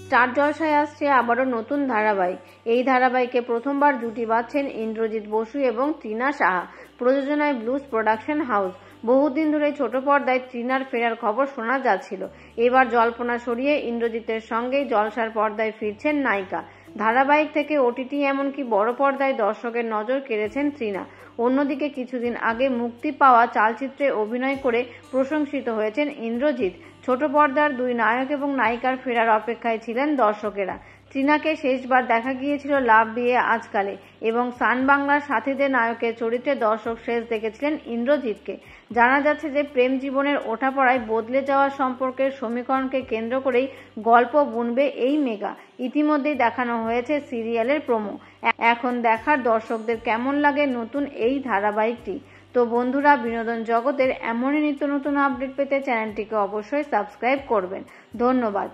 Star জলসায় আসছে আবারও নতুন ধারাবাহিক। এই ধারাবাহিকে প্রথমবার জুটি বাঁধছেন ইন্দ্রজিৎ বসু এবং তৃণা সাহা। প্রযোজনায় ব্লুজ প্রোডাকশন হাউস। বহুদিন ধরে ছোট পর্দায় তৃণার ফেরার খবর শোনা যাচ্ছিল। এবার জল্পনা সরিয়ে ইন্দ্রজিতের সঙ্গেই জলসার পর্দায় ফিরছেন নায়িকা। ধারাবাহিক থেকে ওটিটি এমনকি বড় পর্দায় দর্শকের নজর কেড়েছেন তৃণা। অন্যদিকে কিছুদিন আগে মুক্তি পাওয়া চালচিত্রে অভিনয় করে প্রশংসিত হয়েছেন ইন্দ্রজিৎ। ছোট পর্দার দুই নায়ক এবং নায়িকার ফেরার অপেক্ষায় ছিলেন দর্শকেরা। তৃণাকে শেষবার দেখা গিয়েছিল লাভ বিয়ে আজকালে এবং সান বাংলার সাথীদের নায়কের চরিত্রে দর্শক শেষ দেখেছিলেন ইন্দ্রজিৎকে। জানা যাচ্ছে যে প্রেম জীবনের ওঠাপড়ায় বদলে যাওয়া সম্পর্কের সমীকরণকে কেন্দ্র করেই গল্প বুনবে এই মেগা। ইতিমধ্যেই দেখানো হয়েছে সিরিয়ালের প্রোমো। এখন দেখার দর্শকদের কেমন লাগে নতুন এই ধারাবাহিকটি। তো বন্ধুরা, বিনোদন জগতের এমনই নিত্য নতুন আপডেট পেতে চ্যানেলটিকে অবশ্যই সাবস্ক্রাইব করবেন। ধন্যবাদ।